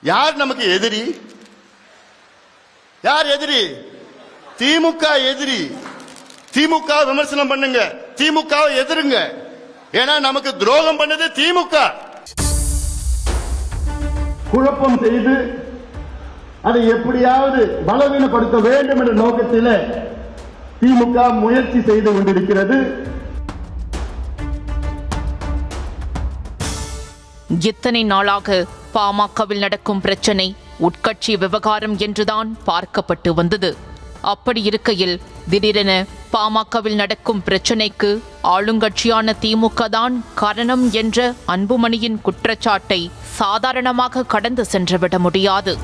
யார் நமக்கு எதிரி? யார் எதிரி? திமுக எதிரி. திமுக விமர்சனம் பண்ணுங்க, திமுக எதிருங்க. ஏன்னா நமக்கு துரோகம் பண்ணது திமுக. குழப்பம் செய்து அதை எப்படியாவது பலவீனப்படுத்த வேண்டும் என்ற நோக்கத்தில் திமுக முயற்சி செய்து கொண்டிருக்கிறது. இத்தனை நாளாக பாமகவில் நடக்கும் பிரச்சனை உட்கட்சி விவகாரம் என்றுதான் பார்க்கப்பட்டு வந்தது. அப்படி இருக்கையில் திடீரென பாமகவில் நடக்கும் பிரச்சனைக்கு ஆளுங்கட்சியான திமுக தான் காரணம் என்ற அன்புமணியின் குற்றச்சாட்டை சாதாரணமாக கடந்து சென்றுவிட முடியாது.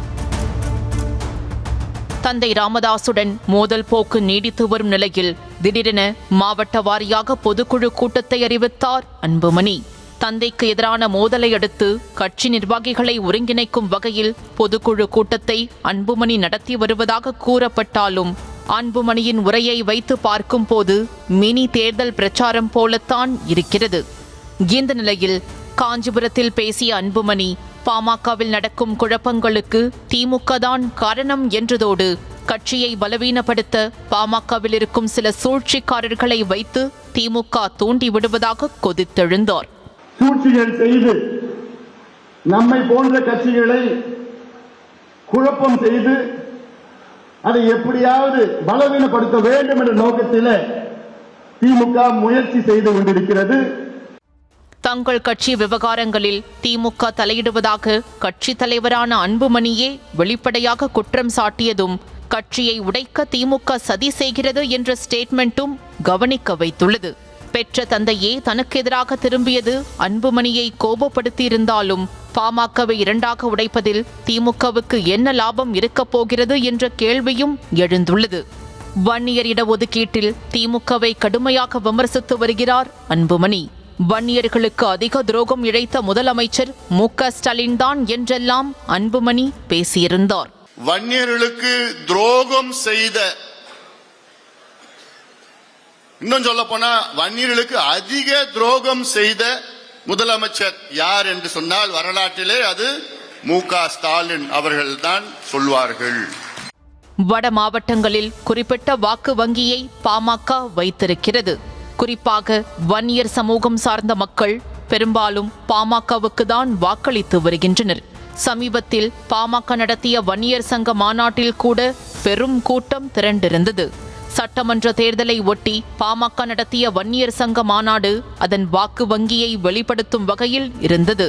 தந்தை ராமதாசுடன் மோதல் போக்கு நீடித்து வரும் நிலையில் திடீரென மாவட்ட வாரியாக பொதுக்குழு கூட்டத்தை அறிவித்தார் அன்புமணி. தந்தைக்கு எதிரான மோதலை அடுத்து கட்சி நிர்வாகிகளை ஒருங்கிணைக்கும் வகையில் பொதுக்குழு கூட்டத்தை அன்புமணி நடத்தி வருவதாக கூறப்பட்டாலும் அன்புமணியின் உரையை வைத்து பார்க்கும் போது மினி தேர்தல் பிரச்சாரம் போலத்தான் இருக்கிறது. இந்த நிலையில் காஞ்சிபுரத்தில் பேசிய அன்புமணி பாமகவில் நடக்கும் குழப்பங்களுக்கு திமுக தான் காரணம் என்றதோடு கட்சியை பலவீனப்படுத்த பாமகவில் இருக்கும் சில சூழ்ச்சிக்காரர்களை வைத்து திமுக தூண்டி விடுவதாக கொதித்தெழுந்தார். சூழ்ச்சிகள் செய்து நம்மை போன்ற கட்சிகளை குழப்பம் செய்து அதை எப்படியாவது பலவீனப்படுத்த வேண்டும் என்ற நோக்கத்தில் திமுக முயற்சி செய்து கொண்டிருக்கிறது. தங்கள் கட்சி விவகாரங்களில் திமுக தலையிடுவதாக கட்சி தலைவரான அன்புமணியே வெளிப்படையாக குற்றம் சாட்டியதும் கட்சியை உடைக்க திமுக சதி செய்கிறது என்ற ஸ்டேட்மெண்ட்டும் கவனிக்க வைத்துள்ளது. பெற்ற தந்தையே தனக்கு எதிராக திரும்பியது அன்புமணியை கோபப்படுத்தியிருந்தாலும் பாமகவை இரண்டாக உடைப்பதில் திமுகவுக்கு என்ன லாபம் இருக்கப் போகிறது என்ற கேள்வியும் எழுந்துள்ளது. வன்னியர் இடஒதுக்கீட்டில் திமுகவை கடுமையாக விமர்சித்து வருகிறார் அன்புமணி. வன்னியர்களுக்கு அதிக துரோகம் இழைத்த முதலமைச்சர் மு.க. ஸ்டாலின் தான் என்றெல்லாம் அன்புமணி பேசியிருந்தார். வன்னியர்களுக்கு துரோகம் செய்த, இன்னும் சொல்ல போனா வன்னியர்களுக்கு அதிக துரோகம் செய்த முதலமைச்சர் யார் என்று சொன்னால் வரலாற்றிலே அது மு.க. ஸ்டாலின் அவர்கள் தான் சொல்வார்கள். வட மாவட்டங்களில் குறிப்பிட்ட வாக்கு வங்கியை பாமக வைத்திருக்கிறது. குறிப்பாக வன்னியர் சமூகம் சார்ந்த மக்கள் பெரும்பாலும் பாமகவுக்கு தான் வாக்களித்து வருகின்றனர். சமீபத்தில் பாமக நடத்திய வன்னியர் சங்க மாநாட்டில் கூட பெரும் கூட்டம் திரண்டிருந்தது. சட்டமன்ற தேர்தலை ஒட்டி பாமக நடத்திய வன்னியர் சங்க மாநாடு அதன் வாக்கு வங்கியை வெளிப்படுத்தும் வகையில் இருந்தது.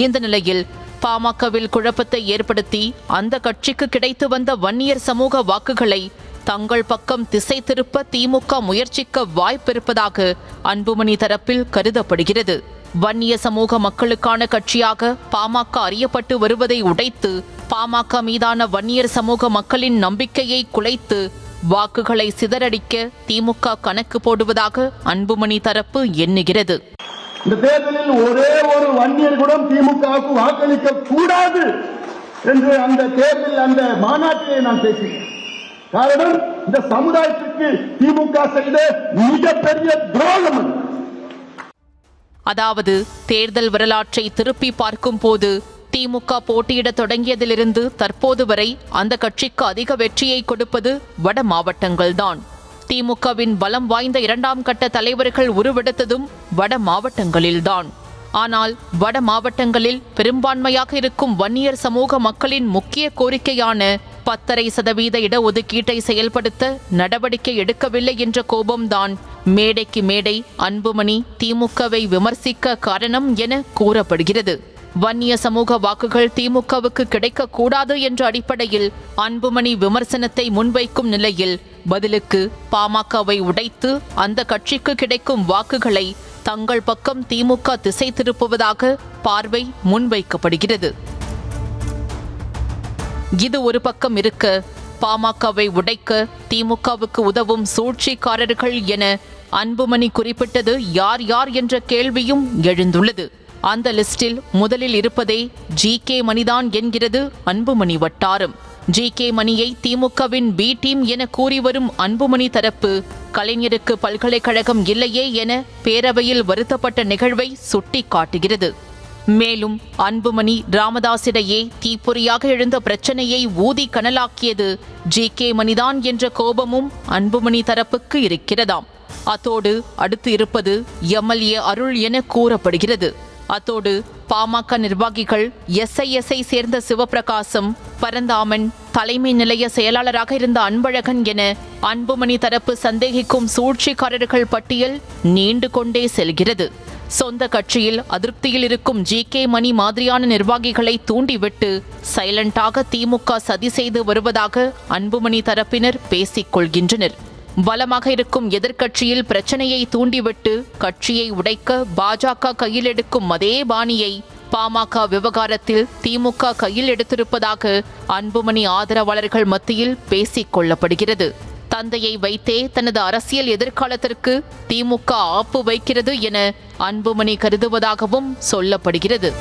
இந்த நிலையில் பாமகவில் குழப்பத்தை ஏற்படுத்தி அந்த கட்சிக்கு கிடைத்து வந்த வன்னியர் சமூக வாக்குகளை தங்கள் பக்கம் திசை திருப்ப திமுக முயற்சிக்க வாய்ப்பிருப்பதாக அன்புமணி தரப்பில் கருதப்படுகிறது. வன்னிய சமூக மக்களுக்கான கட்சியாக பாமக அறியப்பட்டு வருவதை உடைத்து பாமக மீதான வன்னியர் சமூக மக்களின் நம்பிக்கையை குலைத்து வாக்குகளை சிதறடிக்க திமுக கணக்கு போடுவதாக அன்புமணி தரப்பு எண்ணுகிறது. இந்த தேர்தலில் ஒரே ஒரு வன்னியர் கூட திமுகவுக்கு வாக்களிக்க கூடாது என்று அந்த தேர்தல் அந்த மாநாட்டிலே நான் பேசினேன். காரணம், இந்த சமுதாயத்திற்கு திமுக செய்த மிகப்பெரிய துரோகம். அதாவது தேர்தல் வரலாற்றை திருப்பி பார்க்கும் போது திமுக போட்டியிட தொடங்கியதிலிருந்து தற்போது வரை அந்த கட்சிக்கு அதிக வெற்றியை கொடுப்பது வட மாவட்டங்கள்தான். திமுகவின் பலம் வாய்ந்த இரண்டாம் கட்ட தலைவர்கள் உருவெடுத்ததும் வட மாவட்டங்களில்தான். ஆனால் வட மாவட்டங்களில் பெரும்பான்மையாக இருக்கும் வன்னியர் சமூக மக்களின் முக்கிய கோரிக்கையான 10.5% இடஒதுக்கீட்டை செயல்படுத்த நடவடிக்கை எடுக்கவில்லை என்ற கோபம்தான் மேடைக்கு மேடை அன்புமணி திமுகவை விமர்சிக்க காரணம் என கூறப்படுகிறது. வன்னிய சமூக வாக்குகள் திமுகவுக்கு கிடைக்கக்கூடாது என்ற அடிப்படையில் அன்புமணி விமர்சனத்தை முன்வைக்கும் நிலையில் பதிலுக்கு பாமகவை உடைத்து அந்த கட்சிக்கு கிடைக்கும் வாக்குகளை தங்கள் பக்கம் திமுக திசை திருப்புவதாக பார்வை முன்வைக்கப்படுகிறது. இது ஒரு பக்கம் இருக்க, பாமகவை உடைக்க திமுகவுக்கு உதவும் சூழ்ச்சிக்காரர்கள் என அன்புமணி குறிப்பிட்டது யார் யார் என்ற கேள்வியும் எழுந்துள்ளது. அந்த லிஸ்டில் முதலில் இருப்பதே ஜி.கே. மணிதான் என்கிறது அன்புமணி வட்டாரம். ஜி.கே. மணியை திமுகவின் பி டீம் என கூறி வரும் அன்புமணி தரப்பு கலைஞருக்கு பல்கலைக்கழகம் இல்லையே என பேரவையில் வருத்தப்பட்ட நிகழ்வை சுட்டிக்காட்டுகிறது. மேலும் அன்புமணி ராமதாஸிடையே தீப்பொறியாக எழுந்த பிரச்சனையை ஊதி கனலாக்கியது ஜே.கே. மணிதான் என்ற கோபமும் அன்புமணி தரப்புக்கு இருக்கிறதாம். அத்தோடு அடுத்து இருப்பது எம்எல்ஏ அருள் என கூறப்படுகிறது. அத்தோடு பாமக நிர்வாகிகள் எஸ்ஐஎஸ்ஐ சேர்ந்த சிவபிரகாசம், பரந்தாமன், தலைமை நிலைய செயலாளராக இருந்த அன்பழகன் என அன்புமணி தரப்பு சந்தேகிக்கும் சூழ்ச்சிக்காரர்கள் பட்டியல் நீண்டு கொண்டே செல்கிறது. சொந்த கட்சியில் அதிருப்தியில் இருக்கும் ஜே.கே. மணி மாதிரியான நிர்வாகிகளை தூண்டிவிட்டு சைலண்டாக திமுக சதி செய்து வருவதாக அன்புமணி தரப்பினர் பேசிக் கொள்கின்றனர். பலமாக இருக்கும் எதிர்க்கட்சியில் பிரச்சனையை தூண்டிவிட்டு கட்சியை உடைக்க பாஜக கையில் எடுக்கும் அதே பாணியை பாமக விவகாரத்தில் திமுக கையில் எடுத்திருப்பதாக அன்புமணி ஆதரவாளர்கள் மத்தியில் பேசிக் கொள்ளப்படுகிறது. தந்தையை வைத்தே தனது அரசியல் எதிர்காலத்திற்கு திமுக ஆப்பு வைக்கிறது என அன்புமணி கருதுவதாகவும் சொல்லப்படுகிறது.